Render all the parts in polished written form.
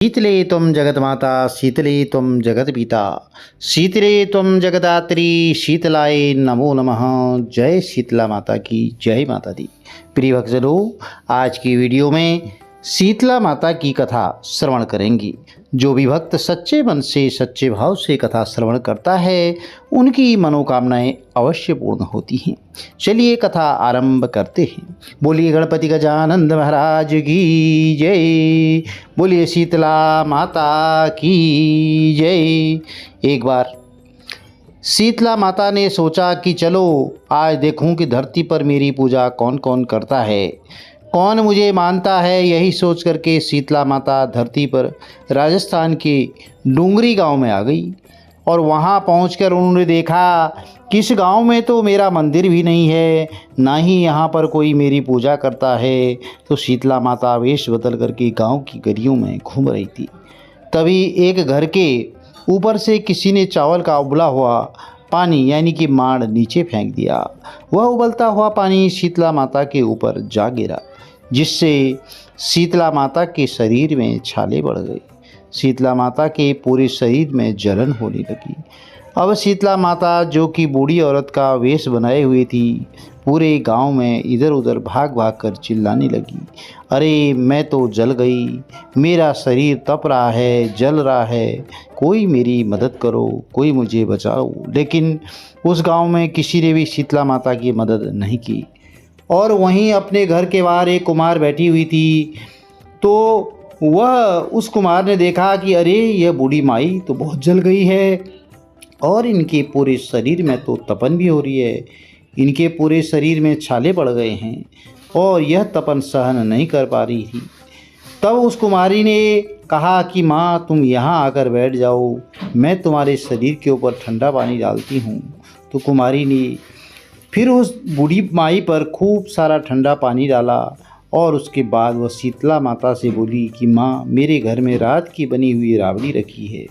शीतले त्वं जगन्माता शीतले त्वं जगत्पिता शीतले त्वं जगदात्री शीतलाय नमो नमः। जय शीतला माता की जय माता दी। प्रिय भक्तजनों, आज की वीडियो में शीतला माता की कथा श्रवण करेंगी। जो भी भक्त सच्चे मन से सच्चे भाव से कथा श्रवण करता है उनकी मनोकामनाएं अवश्य पूर्ण होती हैं। चलिए कथा आरंभ करते हैं। बोलिए गणपति गजानंद महाराज की जय, बोलिए शीतला माता की जय। एक बार शीतला माता ने सोचा कि चलो आज देखूं कि धरती पर मेरी पूजा कौन कौन करता है, कौन मुझे मानता है। यही सोच करके शीतला माता धरती पर राजस्थान के डूंगरी गांव में आ गई और वहां पहुंचकर उन्होंने देखा कि इस गांव में तो मेरा मंदिर भी नहीं है, ना ही यहां पर कोई मेरी पूजा करता है। तो शीतला माता वेश बदल करके गांव की गलियों में घूम रही थी। तभी एक घर के ऊपर से किसी ने चावल का उबला हुआ पानी यानी कि माड़ नीचे फेंक दिया। वह उबलता हुआ पानी शीतला माता के ऊपर जा गिरा, जिससे शीतला माता के शरीर में छाले बढ़ गए। शीतला माता के पूरे शरीर में जलन होने लगी। अब शीतला माता, जो कि बूढ़ी औरत का वेश बनाए हुई थी, पूरे गांव में इधर उधर भाग भाग कर चिल्लाने लगी, अरे मैं तो जल गई, मेरा शरीर तप रहा है, जल रहा है, कोई मेरी मदद करो, कोई मुझे बचाओ। लेकिन उस गांव में किसी ने भी शीतला माता की मदद नहीं की। और वहीं अपने घर के बाहर एक कुमार बैठी हुई थी। तो वह उस कुमार ने देखा कि अरे यह बूढ़ी माई तो बहुत जल गई है और इनके पूरे शरीर में तो तपन भी हो रही है, इनके पूरे शरीर में छाले पड़ गए हैं और यह तपन सहन नहीं कर पा रही थी। तब उस कुमारी ने कहा कि माँ तुम यहाँ आकर बैठ जाओ, मैं तुम्हारे शरीर के ऊपर ठंडा पानी डालती हूँ। तो कुमारी ने फिर उस बूढ़ी माई पर खूब सारा ठंडा पानी डाला और उसके बाद वह शीतला माता से बोली कि माँ मेरे घर में रात की बनी हुई राबड़ी रखी है,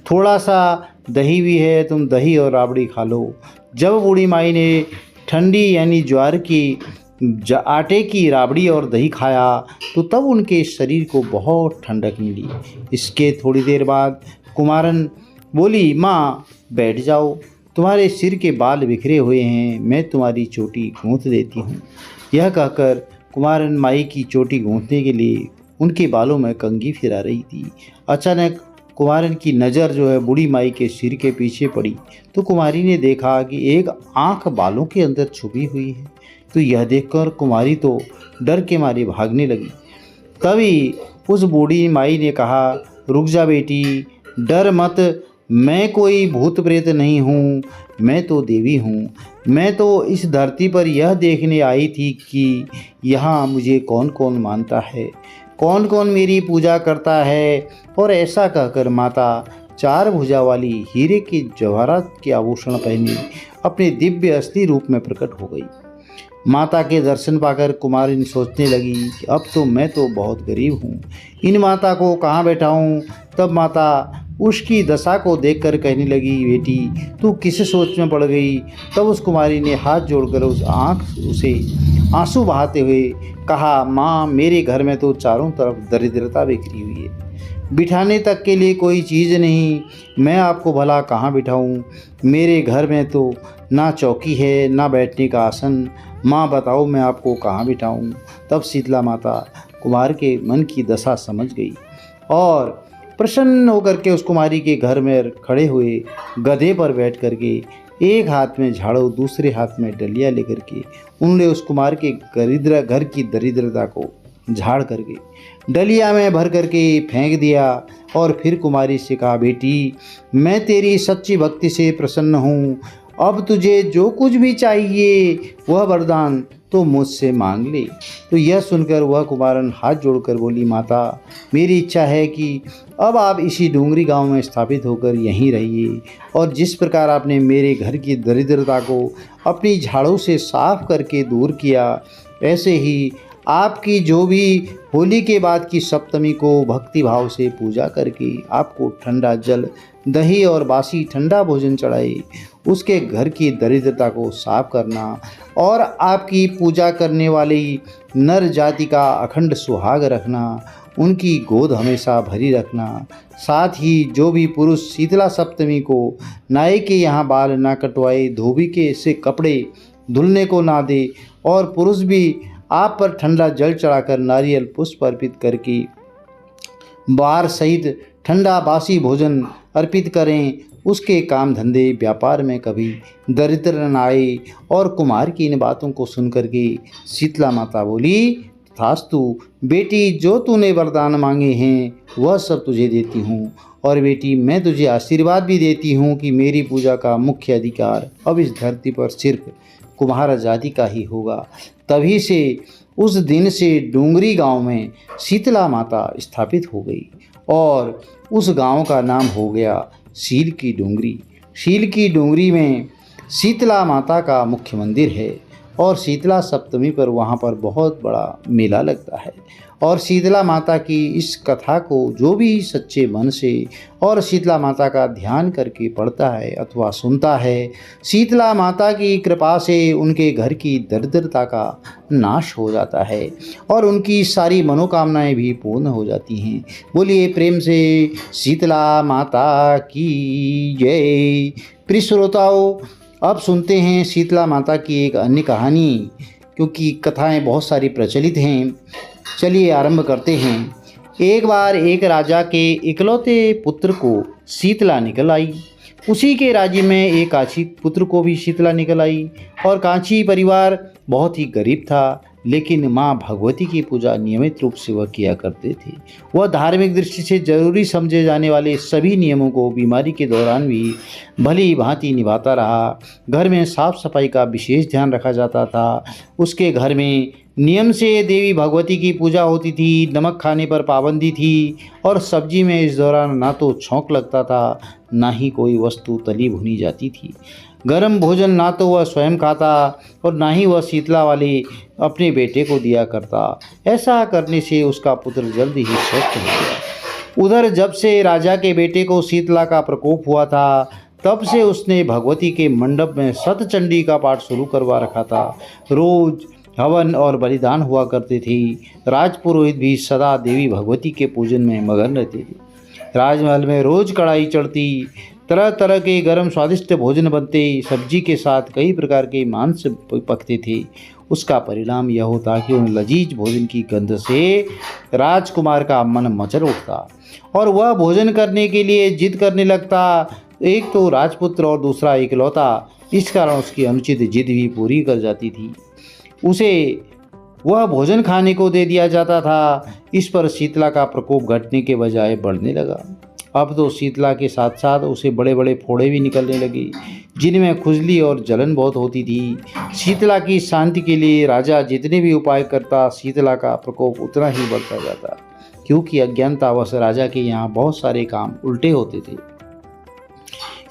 थोड़ा सा दही भी है, तुम दही और राबड़ी खा लो। जब बूढ़ी माई ने ठंडी यानी ज्वार की आटे की राबड़ी और दही खाया तो तब उनके शरीर को बहुत ठंडक मिली। इसके थोड़ी देर बाद कुमारन बोली, माँ बैठ जाओ, तुम्हारे सिर के बाल बिखरे हुए हैं, मैं तुम्हारी चोटी गूंथ देती हूँ। यह कहकर कुमारन माई की चोटी गूंथने के लिए उनके बालों में कंघी फिरा रही थी। अचानक कुमारन की नज़र जो है बूढ़ी माई के सिर के पीछे पड़ी तो कुमारी ने देखा कि एक आंख बालों के अंदर छुपी हुई है। तो यह देखकर कुमारी तो डर के मारे भागने लगी। तभी उस बूढ़ी माई ने कहा, रुक जा बेटी, डर मत, मैं कोई भूत प्रेत नहीं हूँ, मैं तो देवी हूँ। मैं तो इस धरती पर यह देखने आई थी कि यहाँ मुझे कौन कौन मानता है, कौन कौन मेरी पूजा करता है। और ऐसा कहकर माता चार भुजा वाली हीरे के जवाहरात के आभूषण पहने अपने दिव्य असली रूप में प्रकट हो गई। माता के दर्शन पाकर कुमारिन सोचने लगी कि अब तो मैं तो बहुत गरीब हूँ, इन माता को कहाँ बैठाऊँ। तब माता उसकी दशा को देखकर कहने लगी, बेटी तू किस सोच में पड़ गई। तब उस कुमारी ने हाथ जोड़कर उसे आंसू बहाते हुए कहा, माँ मेरे घर में तो चारों तरफ दरिद्रता बिखरी हुई है, बिठाने तक के लिए कोई चीज़ नहीं, मैं आपको भला कहाँ बिठाऊँ। मेरे घर में तो ना चौकी है ना बैठने का आसन, माँ बताओ मैं आपको कहाँ बिठाऊँ। तब शीतला माता कुमार के मन की दशा समझ गई और प्रसन्न होकर के उस कुमारी के घर में खड़े हुए गधे पर बैठ करके एक हाथ में झाड़ू दूसरे हाथ में डलिया लेकर के उन्होंने उस कुमार के घर की दरिद्रता को झाड़ करके डलिया में भर करके फेंक दिया। और फिर कुमारी से कहा, बेटी मैं तेरी सच्ची भक्ति से प्रसन्न हूँ, अब तुझे जो कुछ भी चाहिए वह वरदान तो मुझसे मांग ले। तो यह सुनकर वह कुमारन हाथ जोड़कर बोली, माता मेरी इच्छा है कि अब आप इसी डूंगरी गांव में स्थापित होकर यहीं रहिए और जिस प्रकार आपने मेरे घर की दरिद्रता को अपनी झाड़ू से साफ करके दूर किया, ऐसे ही आपकी जो भी होली के बाद की सप्तमी को भक्ति भाव से पूजा करके आपको ठंडा जल, दही और बासी ठंडा भोजन चढ़ाए, उसके घर की दरिद्रता को साफ करना और आपकी पूजा करने वाली नर जाति का अखंड सुहाग रखना उनकी गोद हमेशा भरी रखना। साथ ही जो भी पुरुष शीतला सप्तमी को नाई के यहाँ बाल ना कटवाए, धोबी के से कपड़े धुलने को ना दे और पुरुष भी आप पर ठंडा जल चढ़ाकर नारियल पुष्प अर्पित करके बार सहित ठंडा बासी भोजन अर्पित करें, उसके काम धंधे व्यापार में कभी दरिद्र न आए। और कुमार की इन बातों को सुनकर के शीतला माता बोली, तथास्तु बेटी, जो तूने वरदान मांगे हैं वह सब तुझे देती हूँ। और बेटी, मैं तुझे आशीर्वाद भी देती हूँ कि मेरी पूजा का मुख्य अधिकार अब इस धरती पर सिर्फ कुम्हार जाति का ही होगा। तभी से उस दिन से डोंगरी गांव में शीतला माता स्थापित हो गई और उस गांव का नाम हो गया शील की डोंगरी। शील की डोंगरी में शीतला माता का मुख्य मंदिर है और शीतला सप्तमी पर वहाँ पर बहुत बड़ा मेला लगता है। और शीतला माता की इस कथा को जो भी सच्चे मन से और शीतला माता का ध्यान करके पढ़ता है अथवा सुनता है, शीतला माता की कृपा से उनके घर की दरिद्रता का नाश हो जाता है और उनकी सारी मनोकामनाएं भी पूर्ण हो जाती हैं। बोलिए प्रेम से शीतला माता की जय। प्रिय श्रोताओं, अब सुनते हैं शीतला माता की एक अन्य कहानी, क्योंकि कथाएं बहुत सारी प्रचलित हैं। चलिए आरंभ करते हैं। एक बार एक राजा के इकलौते पुत्र को शीतला निकल आई। उसी के राज्य में एक कांची पुत्र को भी शीतला निकल आई। और कांची परिवार बहुत ही गरीब था, लेकिन माँ भगवती की पूजा नियमित रूप से वह किया करते थे। वह धार्मिक दृष्टि से जरूरी समझे जाने वाले सभी नियमों को बीमारी के दौरान भी भली भांति निभाता रहा। घर में साफ सफाई का विशेष ध्यान रखा जाता था। उसके घर में नियम से देवी भगवती की पूजा होती थी। नमक खाने पर पाबंदी थी और सब्जी में इस दौरान ना तो छौंक लगता था, ना ही कोई वस्तु तली भुनी जाती थी। गर्म भोजन ना तो वह स्वयं खाता और ना ही वह शीतला वाले अपने बेटे को दिया करता। ऐसा करने से उसका पुत्र जल्द ही स्वस्थ हो गया। उधर जब से राजा के बेटे को शीतला का प्रकोप हुआ था, तब से उसने भगवती के मंडप में सतचंडी का पाठ शुरू करवा रखा था। रोज हवन और बलिदान हुआ करते थे। राजपुरोहित भी सदा देवी भगवती के पूजन में मगन रहते थे। राजमहल में रोज कढ़ाई चढ़ती, तरह तरह के गर्म स्वादिष्ट भोजन बनते, सब्जी के साथ कई प्रकार के मांस पकते थे। उसका परिणाम यह होता कि उन लजीज भोजन की गंध से राजकुमार का मन मचल उठता और वह भोजन करने के लिए जिद करने लगता। एक तो राजपुत्र और दूसरा इकलौता, इस कारण उसकी अनुचित जिद भी पूरी कर जाती थी। उसे वह भोजन खाने को दे दिया जाता था। इस पर शीतला का प्रकोप घटने के बजाय बढ़ने लगा। अब तो शीतला के साथ साथ उसे बड़े बड़े फोड़े भी निकलने लगे, जिनमें खुजली और जलन बहुत होती थी। शीतला की शांति के लिए राजा जितने भी उपाय करता, शीतला का प्रकोप उतना ही बढ़ता जाता, क्योंकि अज्ञानतावश राजा के यहाँ बहुत सारे काम उल्टे होते थे।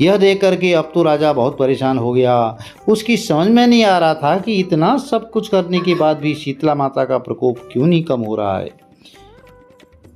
यह देख करके अब तो राजा बहुत परेशान हो गया। उसकी समझ में नहीं आ रहा था कि इतना सब कुछ करने के बाद भी शीतला माता का प्रकोप क्यों नहीं कम हो रहा है।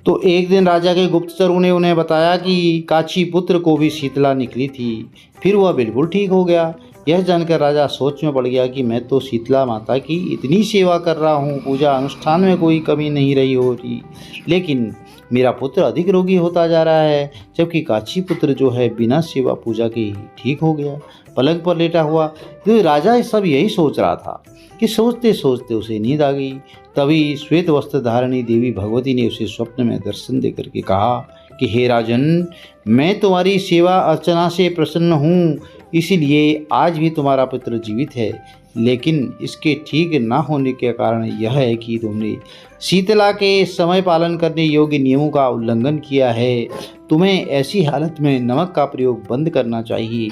तो एक दिन राजा के गुप्तचरों ने उन्हें बताया कि काची पुत्र को भी शीतला निकली थी। फिर वह बिल्कुल ठीक हो गया। यह जानकर राजा सोच में पड़ गया कि मैं तो शीतला माता की इतनी सेवा कर रहा हूँ, पूजा अनुष्ठान में कोई कमी नहीं रही हो रही, लेकिन मेरा पुत्र अधिक रोगी होता जा रहा है, जबकि काची पुत्र जो है बिना सेवा पूजा के ही ठीक हो गया, पलंग पर लेटा हुआ। तो राजा सब यही सोच रहा था कि सोचते सोचते उसे नींद आ गई। तभी श्वेत वस्त्र धारणी देवी भगवती ने उसे स्वप्न में दर्शन देकर के कहा कि हे राजन, मैं तुम्हारी सेवा अर्चना से प्रसन्न हूँ, इसीलिए आज भी तुम्हारा पुत्र जीवित है। लेकिन इसके ठीक ना होने के कारण यह है कि तुमने शीतला के समय पालन करने योग्य नियमों का उल्लंघन किया है। तुम्हें ऐसी हालत में नमक का प्रयोग बंद करना चाहिए।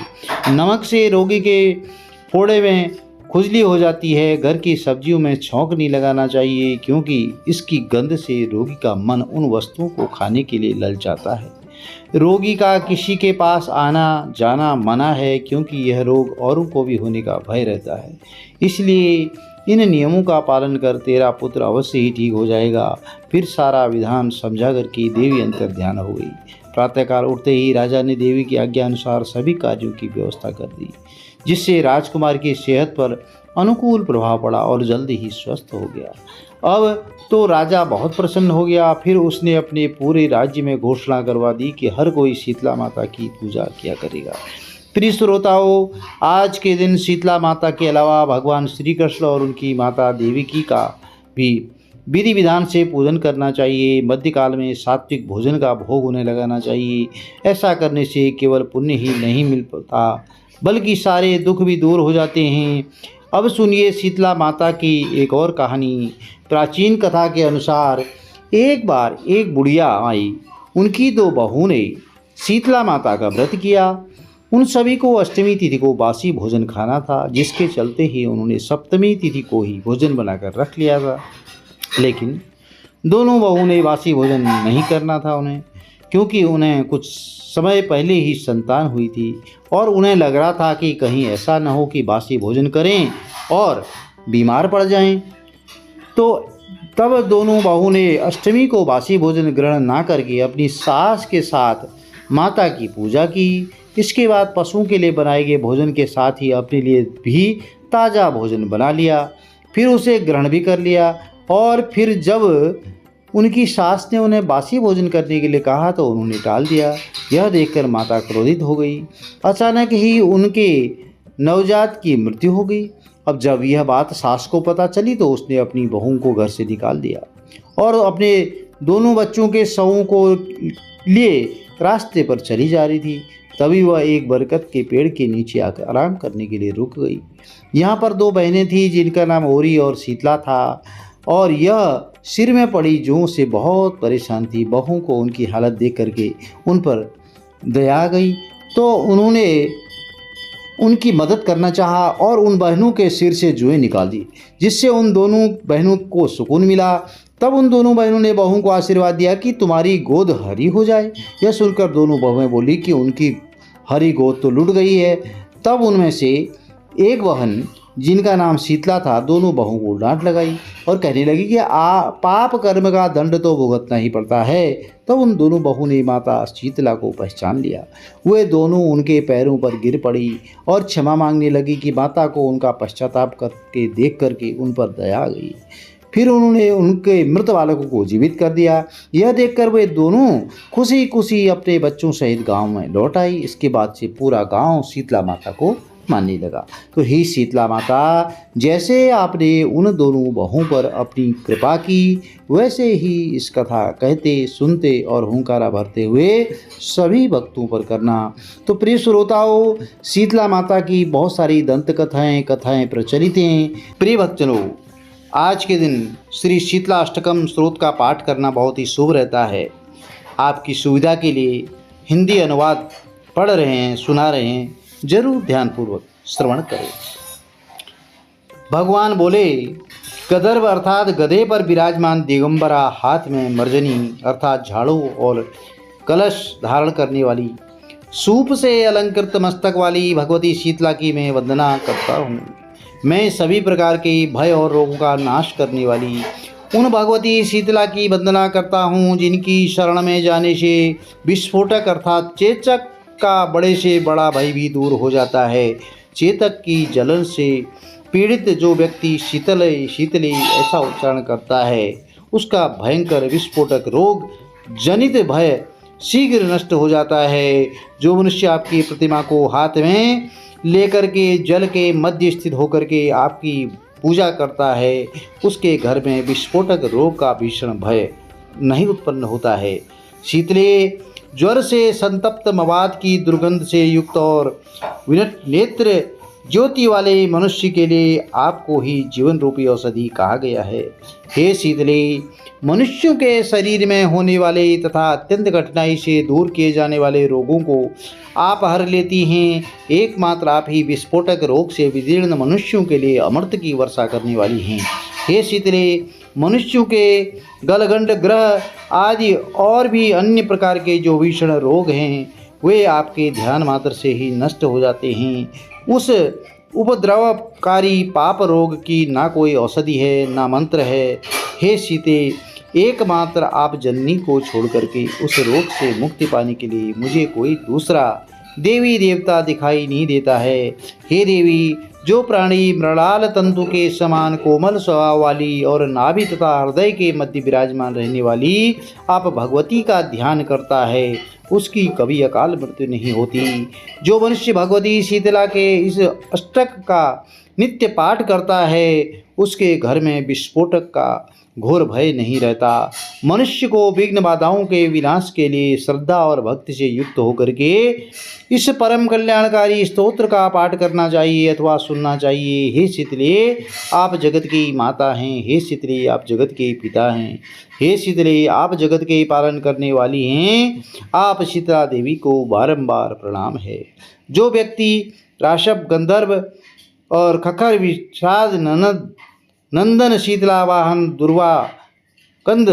नमक से रोगी के फोड़े में खुजली हो जाती है। घर की सब्जियों में छौंक नहीं लगाना चाहिए, क्योंकि इसकी गंध से रोगी का मन उन वस्तुओं को खाने के लिए ललचाता है। रोगी का किसी के पास आना जाना मना है, क्योंकि यह रोग औरों को भी होने का भय रहता है। इसलिए इन नियमों का पालन कर तेरा पुत्र अवश्य ही ठीक हो जाएगा। फिर सारा विधान समझा करके देवी अंतर ध्यान हो गई। प्रातःकाल उठते ही राजा ने देवी की आज्ञा अनुसार सभी कार्यों की व्यवस्था कर दी। जिससे राजकुमार की सेहत पर अनुकूल प्रभाव पड़ा और जल्द ही स्वस्थ हो गया। अब तो राजा बहुत प्रसन्न हो गया। फिर उसने अपने पूरे राज्य में घोषणा करवा दी कि हर कोई शीतला माता की पूजा किया करेगा। प्रिय श्रोताओं, आज के दिन शीतला माता के अलावा भगवान श्री कृष्ण और उनकी माता देवकी का भी विधि विधान से पूजन करना चाहिए। मध्यकाल में सात्विक भोजन का भोग उन्हें लगाना चाहिए। ऐसा करने से केवल पुण्य ही नहीं मिल पाता बल्कि सारे दुख भी दूर हो जाते हैं। अब सुनिए शीतला माता की एक और कहानी। प्राचीन कथा के अनुसार एक बार एक बुढ़िया आई। उनकी दो बहू ने शीतला माता का व्रत किया। उन सभी को अष्टमी तिथि को बासी भोजन खाना था, जिसके चलते ही उन्होंने सप्तमी तिथि को ही भोजन बनाकर रख लिया था। लेकिन दोनों बहू ने बासी भोजन नहीं करना था उन्हें, क्योंकि उन्हें कुछ समय पहले ही संतान हुई थी और उन्हें लग रहा था कि कहीं ऐसा न हो कि बासी भोजन करें और बीमार पड़ जाएं। तो तब दोनों बहू ने अष्टमी को बासी भोजन ग्रहण ना करके अपनी सास के साथ माता की पूजा की। इसके बाद पशुओं के लिए बनाए गए भोजन के साथ ही अपने लिए भी ताज़ा भोजन बना लिया, फिर उसे ग्रहण भी कर लिया। और फिर जब उनकी सास ने उन्हें बासी भोजन करने के लिए कहा तो उन्होंने टाल दिया। यह देखकर माता क्रोधित हो गई। अचानक ही उनके नवजात की मृत्यु हो गई। अब जब यह बात सास को पता चली तो उसने अपनी बहू को घर से निकाल दिया और अपने दोनों बच्चों के शवों को लिए रास्ते पर चली जा रही थी। तभी वह एक बरगद के पेड़ के नीचे आकर आराम करने के लिए रुक गई। यहाँ पर दो बहनें थीं जिनका नाम ओरी और शीतला था, और यह सिर में पड़ी जूं से बहुत परेशान थी। बहू को उनकी हालत देख करके उन पर दया आ गई तो उन्होंने उनकी मदद करना चाहा और उन बहनों के सिर से जुएं निकाल दी, जिससे उन दोनों बहनों को सुकून मिला। तब उन दोनों बहनों ने बहू को आशीर्वाद दिया कि तुम्हारी गोद हरी हो जाए। यह सुनकर दोनों बहुएं बोली कि उनकी हरी गोद तो लुट गई है। तब उनमें से एक बहन जिनका नाम शीतला था दोनों बहू को डांट लगाई और कहने लगी कि पाप कर्म का दंड तो भुगतना ही पड़ता है। तब उन दोनों बहू ने माता शीतला को पहचान लिया। वे दोनों उनके पैरों पर गिर पड़ी और क्षमा मांगने लगी कि माता को उनका पश्चाताप करके देख करके उन पर दया आ गई। फिर उन्होंने उनके मृत बालकों को जीवित कर दिया। यह देखकर वे दोनों खुशी खुशी अपने बच्चों सहित गांव में लौट आई। इसके बाद से पूरा गांव शीतला माता को मानने लगा। तो हे शीतला माता, जैसे आपने उन दोनों बहुओं पर अपनी कृपा की, वैसे ही इस कथा कहते सुनते और हुंकारा भरते हुए सभी भक्तों पर करना। तो प्रिय श्रोताओं, शीतला माता की बहुत सारी दंत कथाएं प्रचलित हैं। प्रिय भक्तजनों, आज के दिन श्री शीतला अष्टकम स्तोत्र का पाठ करना बहुत ही शुभ रहता है। आपकी सुविधा के लिए हिंदी अनुवाद पढ़ रहे हैं, सुना रहे हैं, जरूर ध्यानपूर्वक श्रवण करें। भगवान बोले, गदर्भ अर्थात गधे पर विराजमान दिगंबरा, हाथ में मर्जनी अर्थात झाड़ू और कलश धारण करने वाली, सूप से अलंकृत मस्तक वाली भगवती शीतला की मैं वंदना करता हूँ। मैं सभी प्रकार के भय और रोगों का नाश करने वाली उन भगवती शीतला की वंदना करता हूँ जिनकी शरण में जाने से विस्फोटक अर्थात चेचक का बड़े से बड़ा भय भी दूर हो जाता है। चेतक की जलन से पीड़ित जो व्यक्ति शीतले ऐसा उच्चारण करता है, उसका भयंकर विस्फोटक रोग जनित भय शीघ्र नष्ट हो जाता है। जो मनुष्य आपकी प्रतिमा को हाथ में लेकर के जल के मध्य स्थित होकर के आपकी पूजा करता है, उसके घर में विस्फोटक रोग का भीषण भय नहीं उत्पन्न होता है। शीतले ज्वर से संतप्त मवाद की दुर्गंध से युक्त और विनट नेत्र ज्योति वाले मनुष्य के लिए आपको ही जीवन रूपी औषधि कहा गया है। हे शीतले, मनुष्यों के शरीर में होने वाले तथा अत्यंत कठिनाई से दूर किए जाने वाले रोगों को आप हर लेती हैं। एकमात्र आप ही विस्फोटक रोग से विदीर्ण मनुष्यों के लिए अमृत की वर्षा करने वाली हैं। हे शीतले, मनुष्यों के गलगंड ग्रह आदि और भी अन्य प्रकार के जो भीषण रोग हैं, वे आपके ध्यान मात्र से ही नष्ट हो जाते हैं। उस उपद्रवकारी पाप रोग की ना कोई औषधि है ना मंत्र है। हे सीते, एकमात्र आप जननी को छोड़ करके उस रोग से मुक्ति पाने के लिए मुझे कोई दूसरा देवी देवता दिखाई नहीं देता है। हे देवी, जो प्राणी मृणाल तंतु के समान कोमल स्वभाव वाली और नाभि तथा हृदय के मध्य विराजमान रहने वाली आप भगवती का ध्यान करता है, उसकी कभी अकाल मृत्यु नहीं होती। जो मनुष्य भगवती शीतला के इस अष्टक का नित्य पाठ करता है, उसके घर में विस्फोटक का घोर भय नहीं रहता। मनुष्य को विघ्न बाधाओं के विनाश के लिए श्रद्धा और भक्ति से युक्त होकर के इस परम कल्याणकारी स्तोत्र का पाठ करना चाहिए अथवा सुनना चाहिए। हे शीतले, आप जगत की माता हैं। हे शीतले, आप जगत के पिता हैं। हे शीतले, आप जगत के पालन करने वाली हैं। आप शीतला देवी को बारंबार प्रणाम है। जो व्यक्ति राशभ गंधर्व और खखर विषाद नंदन शीतला वाहन दुर्वा कंद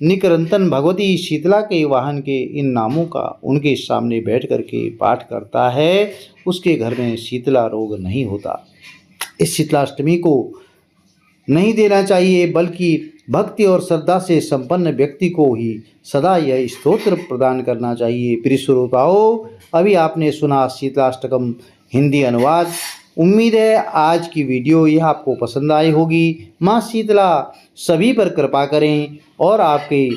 निकरंतन भगवती शीतला के वाहन के इन नामों का उनके सामने बैठ करके पाठ करता है, उसके घर में शीतला रोग नहीं होता। इस शीतलाष्टमी को नहीं देना चाहिए, बल्कि भक्ति और श्रद्धा से संपन्न व्यक्ति को ही सदा यह स्तोत्र प्रदान करना चाहिए। प्रिय श्रोताओं, अभी आपने सुना शीतलाष्टकम हिंदी अनुवाद। उम्मीद है आज की वीडियो यह आपको पसंद आई होगी। माँ शीतला सभी पर कृपा करें और आपके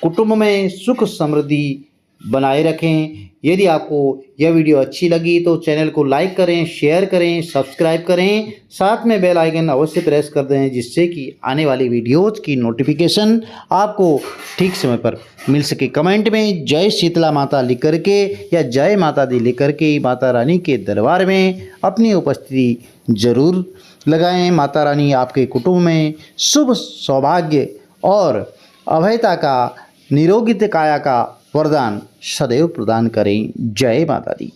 कुटुंब में सुख समृद्धि बनाए रखें। यदि आपको यह वीडियो अच्छी लगी तो चैनल को लाइक करें, शेयर करें, सब्सक्राइब करें, साथ में बेल आइकन अवश्य प्रेस कर दें, जिससे कि आने वाली वीडियोज़ की नोटिफिकेशन आपको ठीक समय पर मिल सके। कमेंट में जय शीतला माता लिख करके या जय माता दी लिख करके माता रानी के दरबार में अपनी उपस्थिति जरूर लगाएं। माता रानी आपके कुटुंब में शुभ सौभाग्य और अभयता का, निरोगित काया का वरदान सदैव प्रदान करें। जय माता दी।